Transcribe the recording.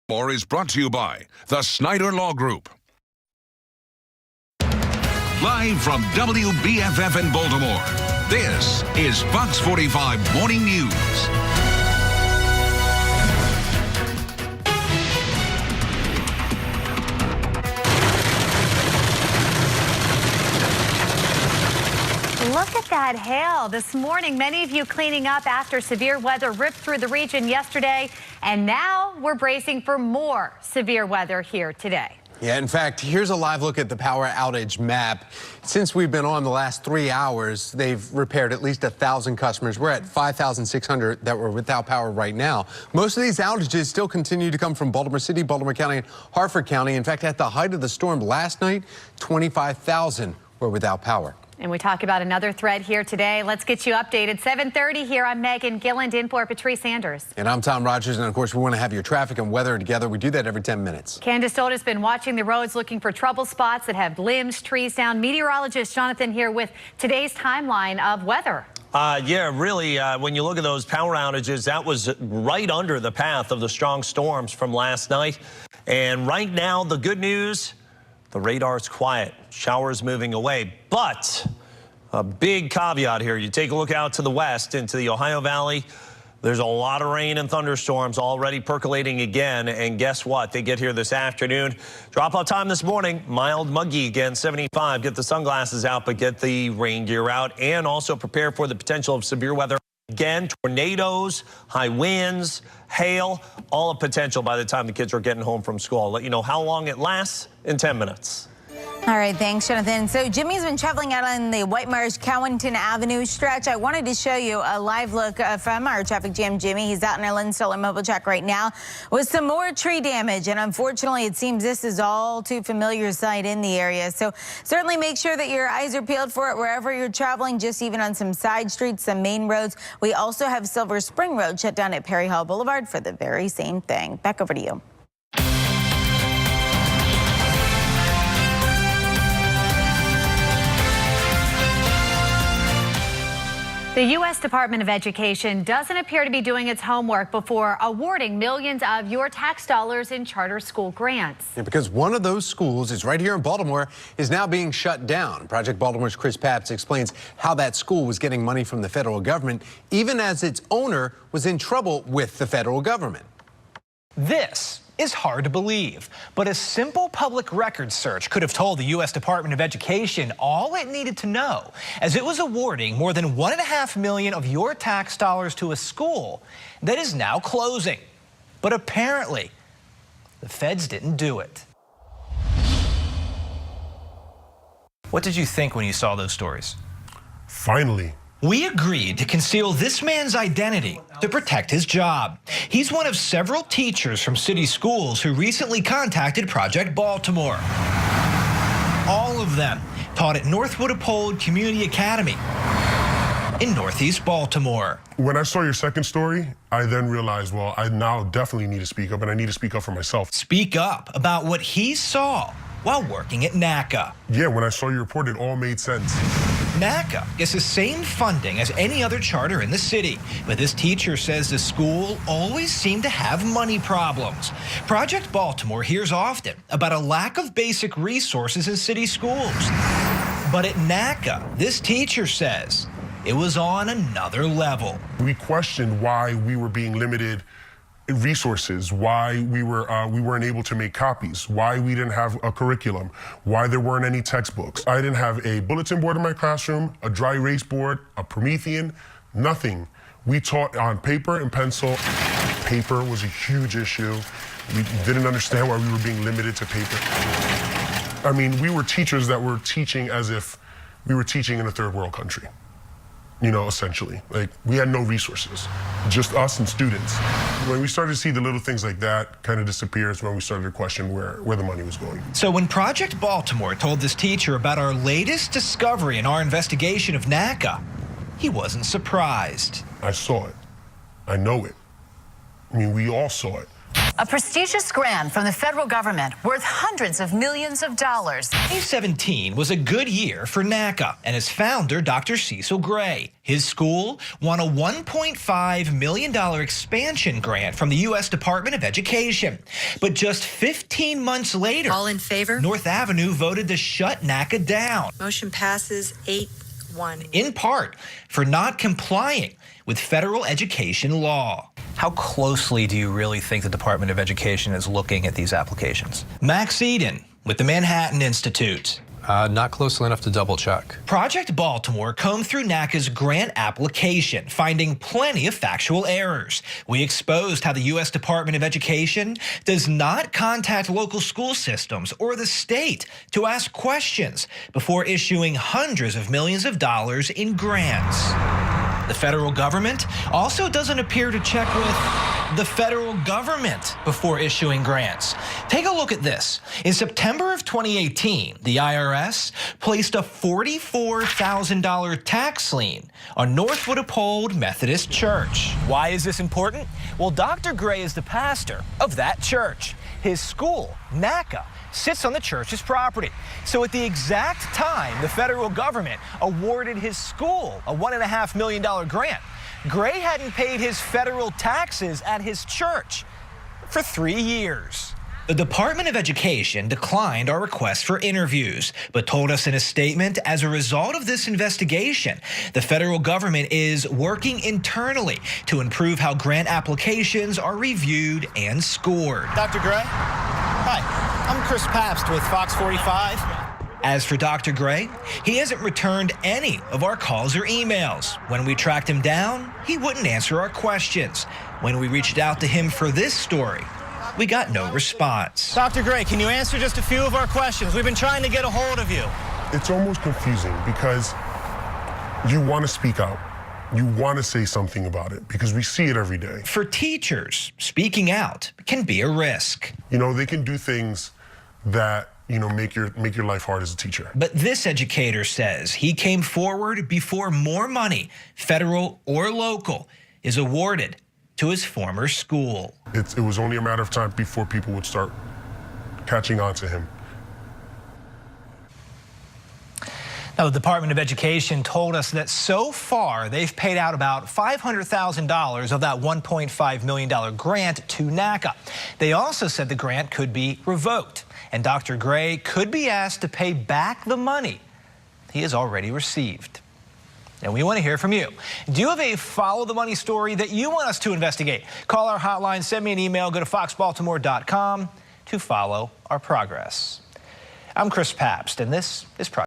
Or is brought to you by the Snyder Law Group. Live from WBFF in Baltimore, this is Fox 45 Morning News. Look at that hail this morning. Many of you cleaning up after severe weather ripped through the region yesterday. And now we're bracing for more severe weather here today. Yeah, in fact, here's a live look at the power outage map. Since we've been on the last 3 hours, they've repaired at least 1,000 customers. We're at 5,600 that were without power right now. Most of these outages still continue to come from Baltimore City, Baltimore County, and Harford County. In fact, at the height of the storm last night, 25,000 were without power. And we talk about another thread here today. Let's get you updated. 7:30 here. I'm Megan Gilland in for Patrice Sanders. And I'm Tom Rogers. And of course, we want to have your traffic and weather together. We do that every 10 minutes. Candace Stolt has been watching the roads looking for trouble spots that have limbs, trees down. Meteorologist Jonathan here with today's timeline of weather. Yeah, really, when you look at those power outages, that was right under the path of the strong storms from last night. And right now, the good news, the radar's quiet. Showers moving away. But a big caveat here. You take a look out to the west into the Ohio Valley. There's a lot of rain and thunderstorms already percolating again. And guess what? They get here this afternoon. Drop-off time this morning. Mild, muggy again, 75. Get the sunglasses out, but get the rain gear out. And also prepare for the potential of severe weather. Again, tornadoes, high winds, hail, all of potential by the time the kids are getting home from school. I'll let you know how long it lasts in 10 minutes. All right, thanks, Jonathan. So Jimmy's been traveling out on the White Marsh Cowington Avenue stretch. I wanted to show you a live look from our traffic jam Jimmy. He's out in our Lynn Stoller mobile track right now with some more tree damage. And unfortunately, it seems this is all too familiar sight in the area. So certainly make sure that your eyes are peeled for it wherever you're traveling, just even on some side streets, some main roads. We also have Silver Spring Road shut down at Perry Hall Boulevard for the very same thing. Back over to you. The U.S. Department of Education doesn't appear to be doing its homework before awarding millions of your tax dollars in charter school grants. Yeah, because one of those schools is right here in Baltimore is now being shut down. Project Baltimore's Chris Papps explains how that school was getting money from the federal government, even as its owner was in trouble with the federal government. This is hard to believe, but a simple public records search could have told the U.S. Department of Education all it needed to know, as it was awarding more than $1.5 million of your tax dollars to a school that is now closing. But apparently, the feds didn't do it. What did you think when you saw those stories? Finally. We agreed to conceal this man's identity to protect his job. He's one of several teachers from city schools who recently contacted Project Baltimore. All of them taught at Northwood Uphold Community Academy in Northeast Baltimore. When I saw your second story, I then realized, well, I now definitely need to speak up, and I need to speak up for myself. Speak up about what he saw while working at NACA. Yeah, when I saw your report, it all made sense. NACA gets the same funding as any other charter in the city, but this teacher says the school always seemed to have money problems. Project Baltimore hears often about a lack of basic resources in city schools. But at NACA, this teacher says it was on another level. We questioned why we were being limited in resources, why we weren't able to make copies, why we didn't have a curriculum, why there weren't any textbooks. I didn't have a bulletin board in my classroom, a dry erase board, a Promethean, nothing. We taught on paper and pencil. Paper was a huge issue. We didn't understand why we were being limited to paper. I mean, we were teachers that were teaching as if we were teaching in a third world country. You know, essentially. Like, we had no resources, just us and students. When we started to see the little things like that kind of disappear is when we started to question where the money was going. So when Project Baltimore told this teacher about our latest discovery in our investigation of NACA, he wasn't surprised. I saw it. I know it. I mean, we all saw it. A prestigious grant from the federal government worth hundreds of millions of dollars. 2017 was a good year for NACA and its founder, Dr. Cecil Gray. His school won a $1.5 million expansion grant from the U.S. Department of Education. But just 15 months later, all in favor? North Avenue voted to shut NACA down. Motion passes 8-1. In part for not complying with federal education law. How closely do you really think the Department of Education is looking at these applications? Max Eden with the Manhattan Institute. Not closely enough to double check. Project Baltimore combed through NACA's grant application, finding plenty of factual errors. We exposed how the U.S. Department of Education does not contact local school systems or the state to ask questions before issuing hundreds of millions of dollars in grants. The federal government also doesn't appear to check with the federal government before issuing grants. Take a look at this. In September of 2018, the IRS placed a $44,000 tax lien on Northwood Uphold Methodist Church. Why is this important? Well, Dr. Gray is the pastor of that church. His school, NACA, sits on the church's property. So at the exact time the federal government awarded his school a $1.5 million grant, Gray hadn't paid his federal taxes at his church for 3 years. The Department of Education declined our request for interviews, but told us in a statement, as a result of this investigation, the federal government is working internally to improve how grant applications are reviewed and scored. Dr. Gray? Hi, I'm Chris Pabst with Fox 45. As for Dr. Gray, he hasn't returned any of our calls or emails. When we tracked him down, he wouldn't answer our questions. When we reached out to him for this story, we got no response. Dr. Gray, can you answer just a few of our questions? We've been trying to get a hold of you. It's almost confusing because you want to speak out. You want to say something about it because we see it every day. For teachers, speaking out can be a risk. You know, they can do things that, you know, make your life hard as a teacher. But this educator says he came forward before more money, federal or local, is awarded to his former school. It was only a matter of time before people would start catching on to him. Now, the Department of Education told us that so far they've paid out about $500,000 of that $1.5 million grant to NACA. They also said the grant could be revoked, and Dr. Gray could be asked to pay back the money he has already received. And we want to hear from you. Do you have a follow the money story that you want us to investigate? Call our hotline, send me an email, go to foxbaltimore.com to follow our progress. I'm Chris Pabst, and this is Project.